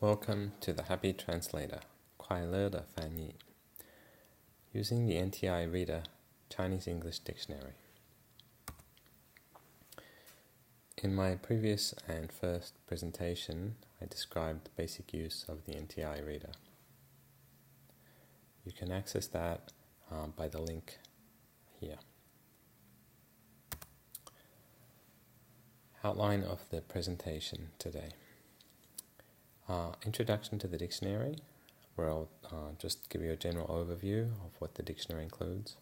Welcome to the Happy Translator, 快乐的翻译, using the NTI Reader Chinese-English Dictionary. In my previous and first presentation, I described the basic use of the NTI Reader. You can access that by the link here. Outline of the presentation today. Introduction to the dictionary, where I'll just give you a general overview of what the dictionary includes.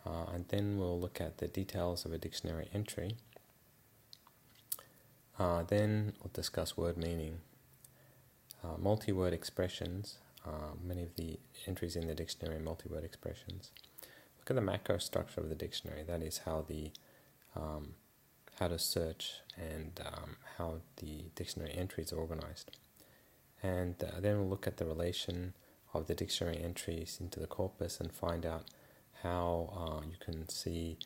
And then we'll look at the details of a dictionary entry. Then we'll discuss word meaning, multi-word expressions. Many of the entries in the dictionary are multi-word expressions. Look at the macro structure of the dictionary. That is how to search and how the dictionary entries are organized. And then we'll look at the relation of the dictionary entries into the corpus and find out how you can see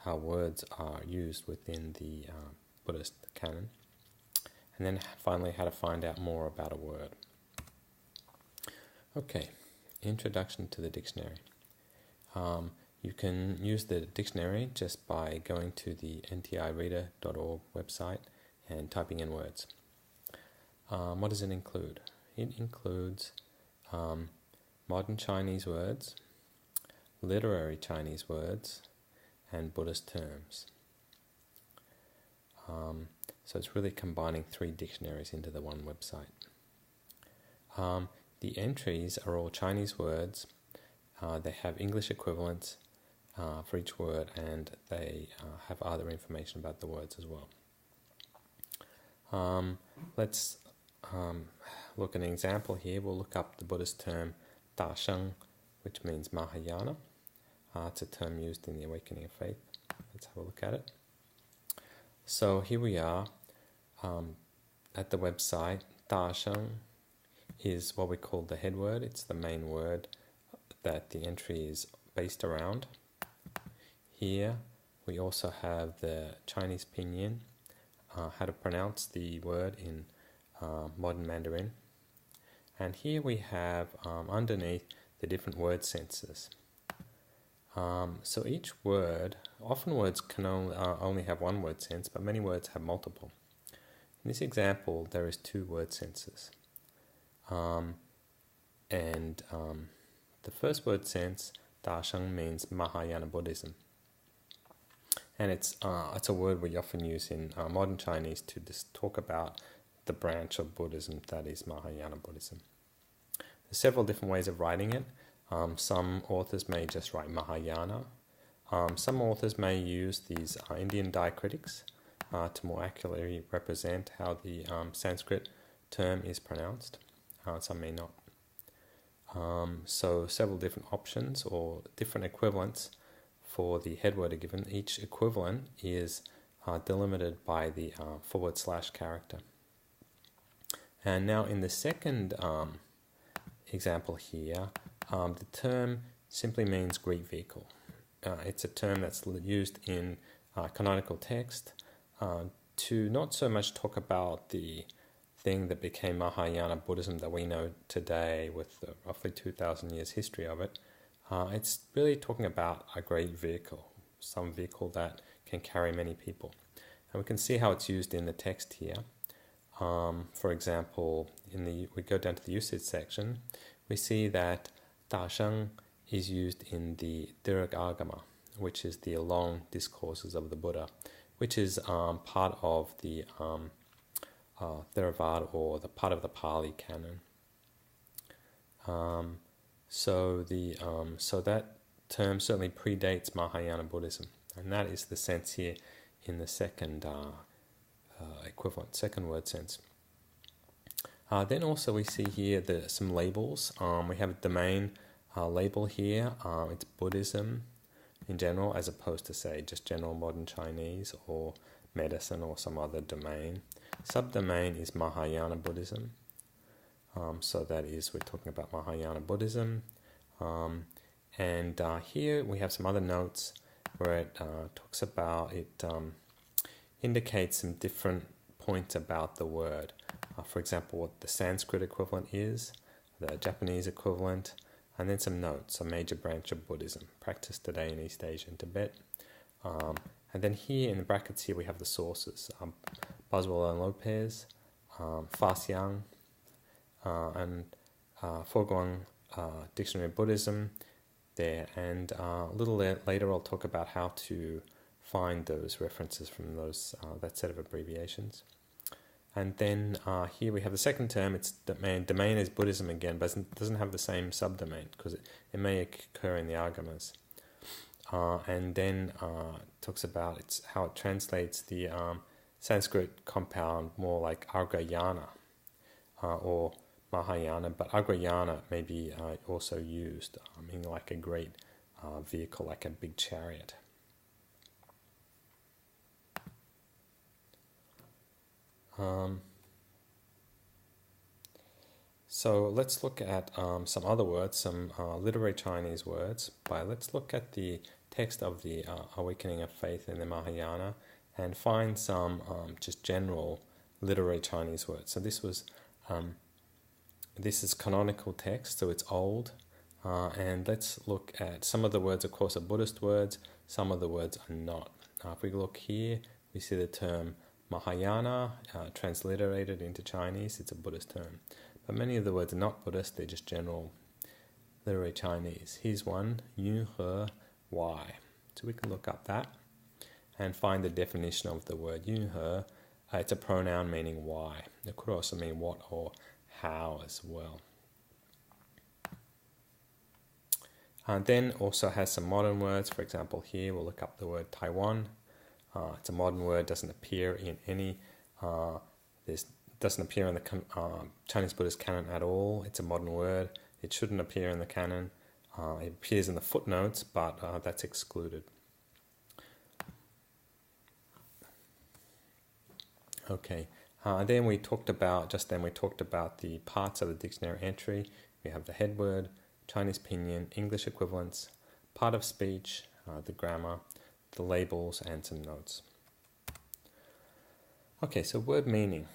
how words are used within the Buddhist canon. And then finally how to find out more about a word. Okay, introduction to the dictionary. You can use the dictionary just by going to the ntireader.org website and typing in words. What does it include? It includes modern Chinese words, literary Chinese words, and Buddhist terms. So it's really combining 3 dictionaries into the one website. The entries are all Chinese words. They have English equivalents for each word, and they have other information about the words as well. Let's look at an example here. We'll look up the Buddhist term Da Sheng, which means Mahayana. It's a term used in the awakening of faith. Let's have a look at it. So here we are at the website. Da Sheng is what we call the head word. It's the main word that the entry is based around. Here we also have the Chinese pinyin, how to pronounce the word in modern Mandarin. And here we have underneath the different word senses. So each word, often words can only have one word sense, but many words have multiple. In this example, there is 2 word senses. The first word sense, Da Sheng, means Mahayana Buddhism. And it's a word we often use in modern Chinese to just talk about the branch of Buddhism that is Mahayana Buddhism. There's several different ways of writing it. Some authors may just write Mahayana. Some authors may use these Indian diacritics to more accurately represent how the Sanskrit term is pronounced. Some may not. So several different options or different equivalents for the head word are given. Each equivalent is delimited by the / character. And now in the second example here, the term simply means Greek vehicle. It's a term that's used in canonical text to not so much talk about the thing that became Mahayana Buddhism that we know today with the roughly 2,000 years history of it. It's really talking about a great vehicle, some vehicle that can carry many people. And we can see how it's used in the text here. For example, we go down to the usage section, we see that Da Sheng is used in the Dirghagama, which is the long discourses of the Buddha, which is part of the Theravada, or the part of the Pali canon. So that term certainly predates Mahayana Buddhism, and that is the sense here in the second equivalent, second word sense. Then also we see here some labels. We have a domain label here. It's Buddhism in general, as opposed to, say, just general modern Chinese or medicine or some other domain. Subdomain is Mahayana Buddhism. So that is, we're talking about Mahayana Buddhism. And here we have some other notes where it talks about, it indicates some different points about the word. for example, what the Sanskrit equivalent is, the Japanese equivalent, and then some notes, a major branch of Buddhism, practiced today in East Asia and Tibet. And then here in the brackets here we have the sources, Boswell and Lopez, Fa Xiang, and Foguang Dictionary of Buddhism there. And a little later I'll talk about how to find those references from those that set of abbreviations. And then here we have the second term. It's domain. Domain is Buddhism again, but it doesn't have the same subdomain because it may occur in the Agamas. And then talks about how it translates the Sanskrit compound more like Agrayana or Mahayana, but Agrayana may be also used, meaning like a great vehicle, like a big chariot. So let's look at some other words, some literary Chinese words. Let's look at the text of the Awakening of Faith in the Mahayana and find some just general literary Chinese words. So this is canonical text, so it's old. And let's look at some of the words, of course, are Buddhist words, some of the words are not. If we look here, we see the term Mahayana, transliterated into Chinese, it's a Buddhist term. But many of the words are not Buddhist, they're just general literary Chinese. Here's one, Yun He Why. So we can look up that and find the definition of the word Yun He. It's a pronoun meaning why. It could also mean what or how as well. Then also has some modern words. For example, here we'll look up the word Taiwan. It's a modern word, doesn't appear in any, doesn't appear in the Chinese Buddhist canon at all. It's a modern word. It shouldn't appear in the canon. It appears in the footnotes, but that's excluded. Okay. Then we talked about the parts of the dictionary entry. We have the head word, Chinese pinyin, English equivalents, part of speech, the grammar, the labels, and some notes. Okay, so word meaning.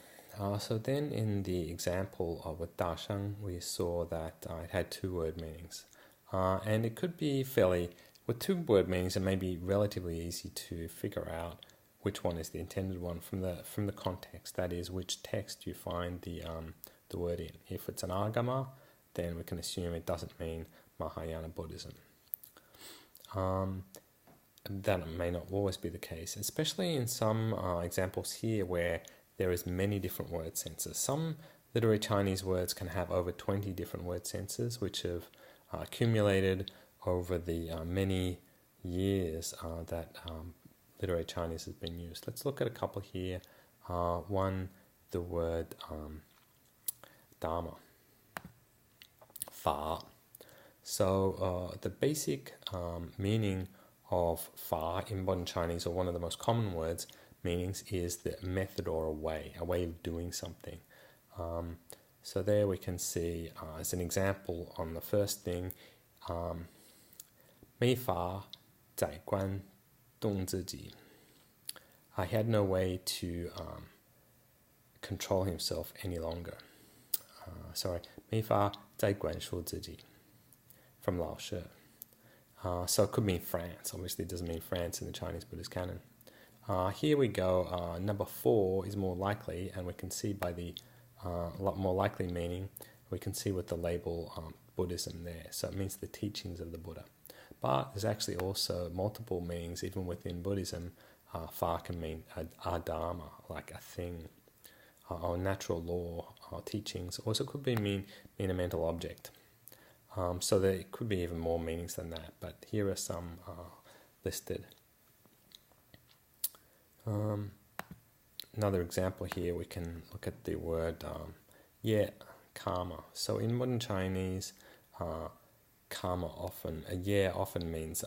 So then in the example with Da Sheng, we saw that it had two word meanings. And it could be with two word meanings, it may be relatively easy to figure out which one is the intended one from the context. That is, which text you find the word in. If it's an Agama, then we can assume it doesn't mean Mahayana Buddhism. That may not always be the case, especially in some examples here where there is many different word senses. Some literary Chinese words can have over 20 different word senses, which have accumulated over the many years that literary Chinese has been used. Let's look at a couple here. One, the word Dharma, Fa. So the basic meaning of Fa in modern Chinese, or one of the most common words meanings, is the method or a way of doing something. So there we can see as an example on the first thing, 没法宰官动自己. He had no way to control himself any longer. 没法宰官说自己 from Lao She. So it could mean France. Obviously it doesn't mean France in the Chinese Buddhist canon. Here we go, number 4 is more likely, and we can see by the lot more likely meaning, we can see with the label Buddhism there. So it means the teachings of the Buddha. But there's actually also multiple meanings, even within Buddhism. Fa can mean a dharma, like a thing, or natural law, or teachings. Also could mean a mental object. So there could be even more meanings than that, but here are some listed. Another example here, we can look at the word karma. So in modern Chinese, karma often means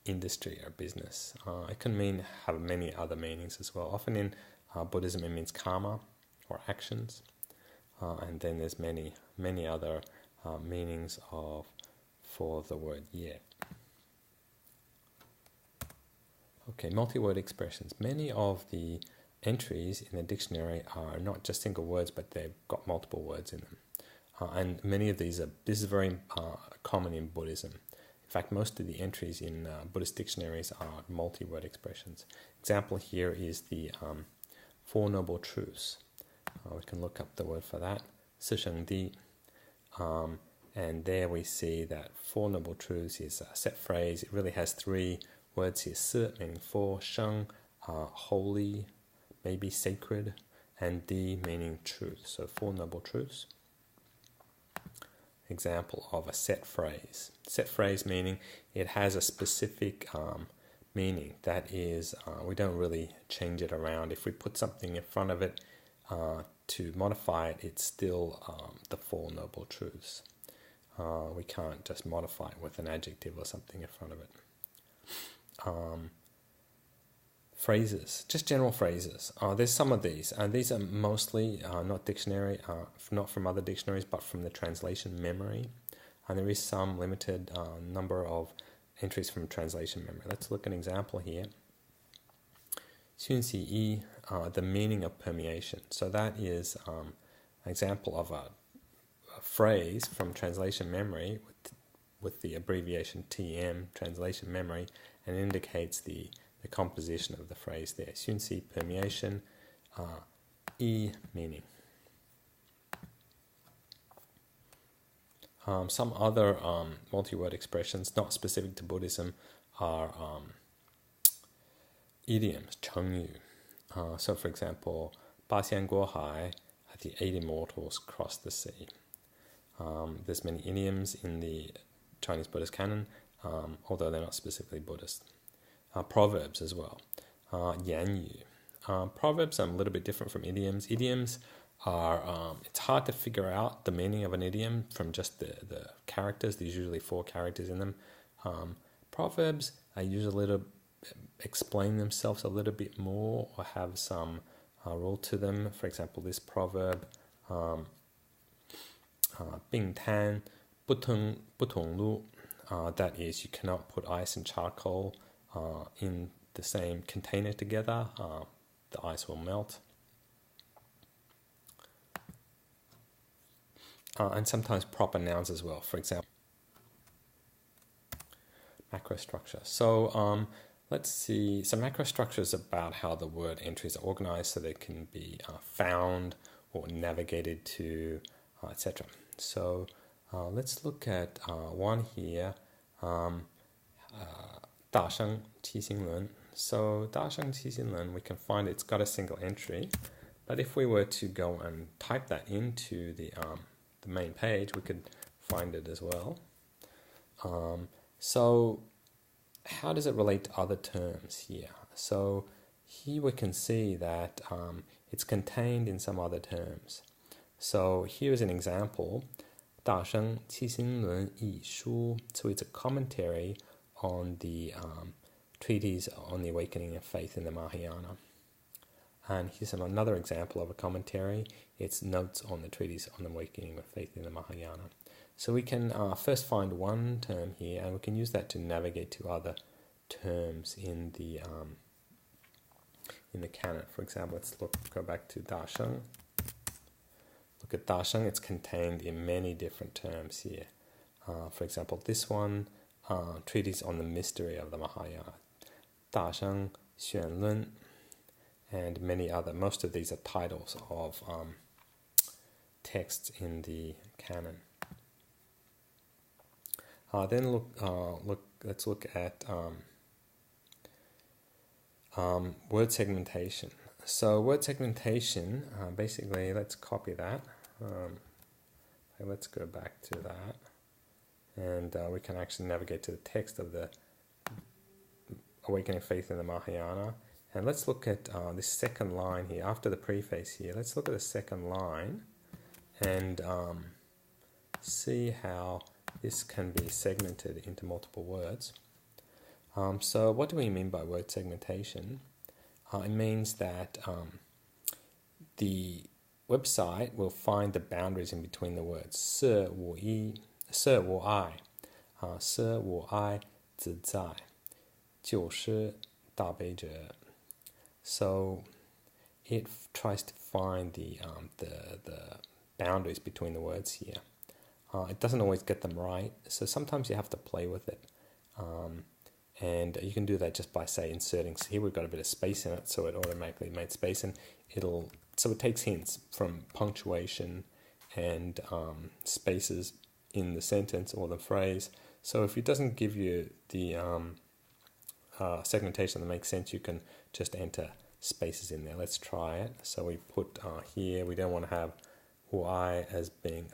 industry or business. It can have many other meanings as well. Often in Buddhism it means karma or actions, and then there's many other meanings for the word ye. Okay, multi-word expressions. Many of the entries in the dictionary are not just single words, but they've got multiple words in them. And many of this is very common in Buddhism. In fact, most of the entries in Buddhist dictionaries are multi-word expressions. Example here is the Four Noble Truths. We can look up the word for that, 四圣谛. And there we see that Four Noble Truths is a set phrase. It really has three words here. 四 meaning four, 圣 holy, maybe sacred, and di meaning truth. So Four Noble Truths. Example of a set phrase. Set phrase meaning it has a specific meaning. That is, we don't really change it around. If we put something in front of it to modify it, it's still the Four Noble Truths. We can't just modify it with an adjective or something in front of it. Phrases, just general phrases. There's some of these. These are mostly not from other dictionaries, but from the translation memory. And there is some limited number of entries from translation memory. Let's look at an example here. 讯息一, the meaning of permeation. So that is an example of a phrase from translation memory with the abbreviation TM, translation memory, and indicates the composition of the phrase there. 讯息 permeation, 一 meaning. Some other multi-word expressions not specific to Buddhism are idioms, 成语. So for example, 八仙过海, the eight immortals crossed the sea. There's many idioms in the Chinese Buddhist canon, although they're not specifically Buddhist. Proverbs as well. 言语. Proverbs are a little bit different from idioms. Idioms are, it's hard to figure out the meaning of an idiom from just the characters. There's usually 4 characters in them. Proverbs are usually explain themselves a little bit more or have some rule to them. For example, this proverb, 并摊不同路, that is, you cannot put ice and charcoal in the same container together. The ice will melt. And sometimes proper nouns as well. For example, macrostructure. So let's see. So macrostructure is about how the word entries are organized so they can be found or navigated to, etc. So let's look at one here. 大声七星轮. So 大声七星轮, we can find it's got a single entry. But if we were to go and type that into the main page, we could find it as well. So how does it relate to other terms here? So here we can see that it's contained in some other terms. So here's an example. 大声七星轮一书. So it's a commentary on the treatise on the awakening of faith in the Mahayana. And here's another example of a commentary. It's notes on the treatise on the awakening of faith in the Mahayana. So we can first find one term here, and we can use that to navigate to other terms in the canon. For example, let's go back to Da Sheng. Look at Da Sheng. It's contained in many different terms here. For example, this one, treatise on the mystery of the Mahayana. Da Sheng Xuan Lun. And many other. Most of these are titles of texts in the canon. Then let's look at word segmentation. So word segmentation, basically, let's copy that. Let's go back to that, and we can actually navigate to the text of the Awakening Faith in the Mahayana. And let's look at this second line here, after the preface here. Let's look at the second line and see how this can be segmented into multiple words. So what do we mean by word segmentation? It means that the website will find the boundaries in between the words. 是我爱, 是我爱自在, 就是大悲者. So it tries to find the boundaries between the words here. It doesn't always get them right, so sometimes you have to play with it. And you can do that just by, say, inserting. So here we've got a bit of space in it, so it automatically made space, and so it takes hints from punctuation and spaces in the sentence or the phrase. So if it doesn't give you the segmentation that makes sense, you can just enter spaces in there. Let's try it. So we put here, we don't want to have I as being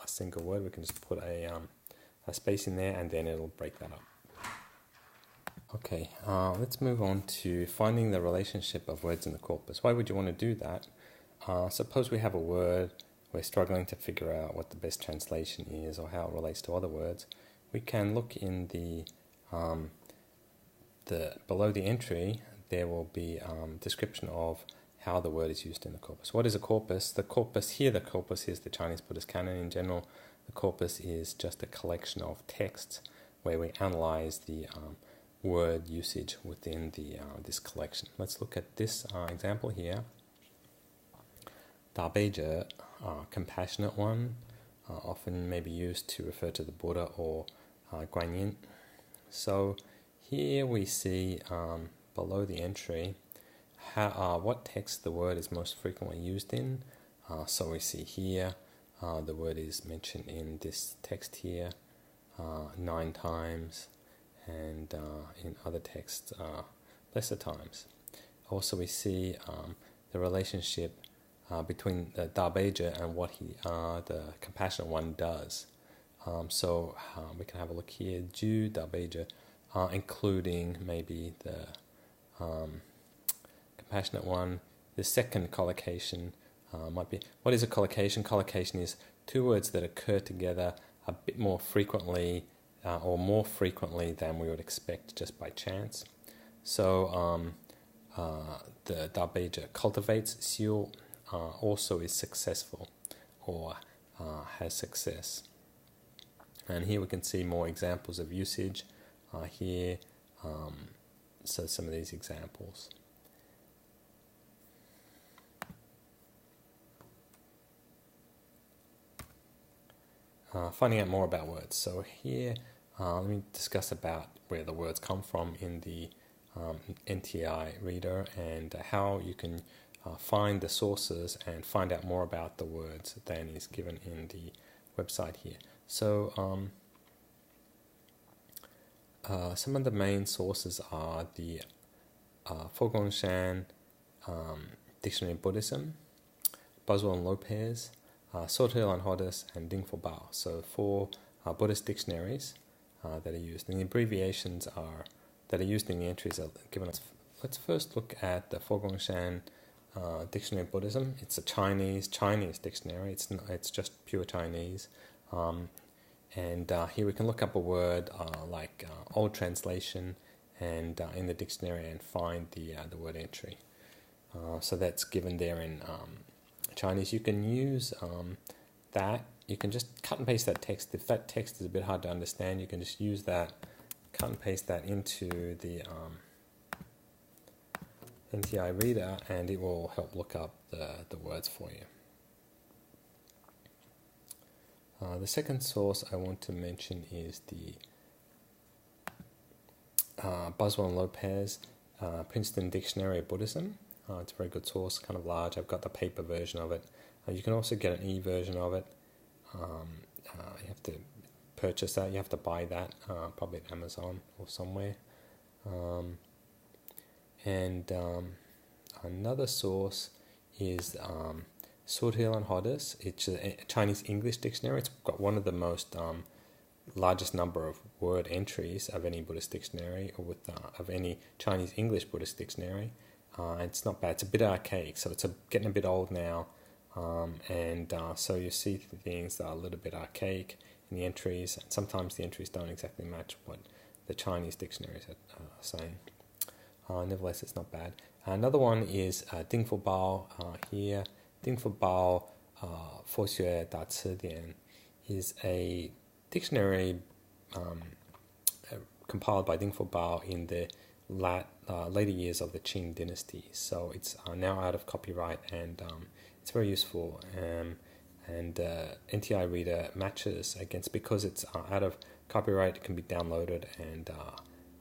a single word. We can just put a space in there, and then it'll break that up. Okay, let's move on to finding the relationship of words in the corpus. Why would you want to do that? Suppose we have a word, we're struggling to figure out what the best translation is or how it relates to other words. We can look in the below the entry. There will be description of how the word is used in the corpus. What is a corpus? The corpus is the Chinese Buddhist canon in general. The corpus is just a collection of texts where we analyze the word usage within this collection. Let's look at this example here. 大悲者, compassionate one, often maybe used to refer to the Buddha or Guan Yin. So here we see below the entry what text the word is most frequently used in. So we see here the word is mentioned in this text here 9 times, and in other texts lesser times. Also we see the relationship between the Dabeja and what the compassionate one does. So we can have a look here, Ju Dabeja, including maybe the compassionate one. The second collocation might be, what is a collocation? Collocation is 2 words that occur together a bit more frequently or more frequently than we would expect just by chance. So the Dabeja cultivates, Xiu also is successful or has success. And here we can see more examples of usage here. So some of these examples. Finding out more about words. So here, let me discuss about where the words come from in the NTI reader and how you can find the sources and find out more about the words than is given in the website here. So some of the main sources are the Fogongshan Dictionary of Buddhism, Boswell and Lopez, Sotil and Hodis, and Ding Fo Bao. So 4 Buddhist dictionaries that are used. And the abbreviations that are used in the entries are given us. Let's first look at the Fogongshan Dictionary of Buddhism. It's a Chinese dictionary. It's just pure Chinese. And here we can look up a word like old translation and in the dictionary and find the word entry. So that's given there in Chinese. You can use that. You can just cut and paste that text. If that text is a bit hard to understand, you can just use that, cut and paste that into the NTI reader, and it will help look up the words for you. The second source I want to mention is the Boswell and Lopez Princeton Dictionary of Buddhism. It's a very good source, kind of large. I've got the paper version of it. You can also get an e-version of it. You have to purchase that. You have to buy that, probably at Amazon or somewhere. And another source is Sotil and Hodis. It's a Chinese English dictionary. It's got one of the most largest number of word entries of any Buddhist dictionary, or of any Chinese English Buddhist dictionary. It's not bad. It's a bit archaic, so it's getting a bit old now, and so you see things that are a little bit archaic in the entries, and sometimes the entries don't exactly match what the Chinese dictionaries are saying. Nevertheless, it's not bad. Another one is Ding Fo Bao here. Ding Fo Bao Fo Xue Da Ci Dian is a dictionary compiled by Ding Fo Bao in the later years of the Qing dynasty. So it's now out of copyright, and it's very useful. And NTI Reader matches against, because it's out of copyright, it can be downloaded, and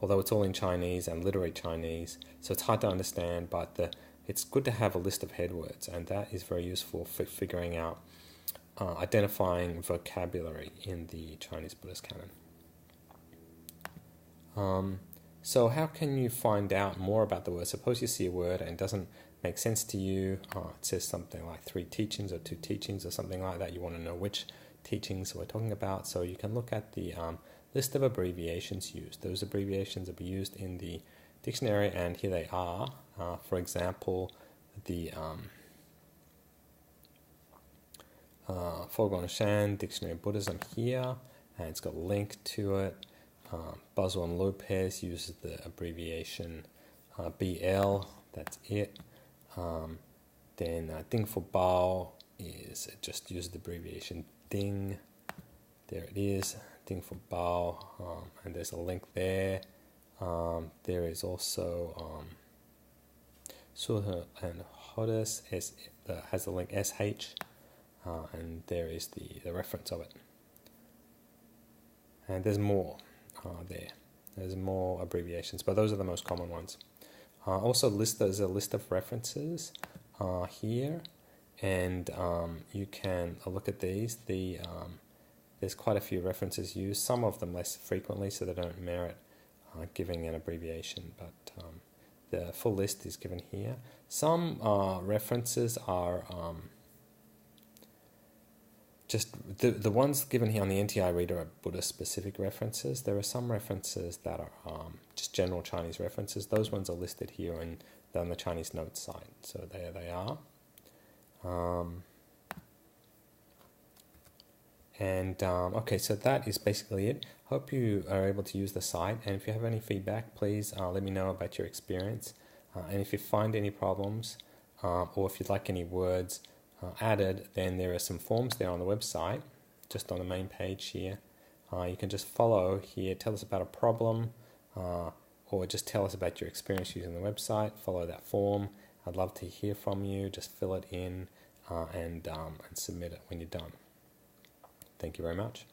although it's all in Chinese and literary Chinese, so it's hard to understand, but it's good to have a list of headwords, and that is very useful for figuring out, identifying vocabulary in the Chinese Buddhist canon. So how can you find out more about the word? Suppose you see a word and it doesn't make sense to you. It says something like 3 teachings or 2 teachings or something like that. You want to know which teachings we're talking about. So you can look at the list of abbreviations used. Those abbreviations are used in the dictionary, and here they are. For example, the Foguang Shan Dictionary of Buddhism here, and it's got a link to it. Boswell and Lopez uses the abbreviation BL, that's it. Then Ding for Bao is just uses the abbreviation Ding. There it is, Ding for Bao, and there's a link there. There is also Suha and Hodes has the link SH, and there is the reference of it. And there's more. There's more abbreviations, but those are the most common ones. Also, there's a list of references here, and you can look at these. There's quite a few references used, some of them less frequently, so they don't merit giving an abbreviation, but the full list is given here. Some references are just the ones given here on the NTI Reader are Buddhist-specific references. There are some references that are just general Chinese references. Those ones are listed here on the Chinese Notes site. So there they are. Okay, so that is basically it. Hope you are able to use the site. And if you have any feedback, please let me know about your experience. And if you find any problems, or if you'd like any words added, then there are some forms there on the website, just on the main page here. You can just follow here, tell us about a problem, or just tell us about your experience using the website. Follow that form. I'd love to hear from you. Just fill it in and submit it when you're done. Thank you very much.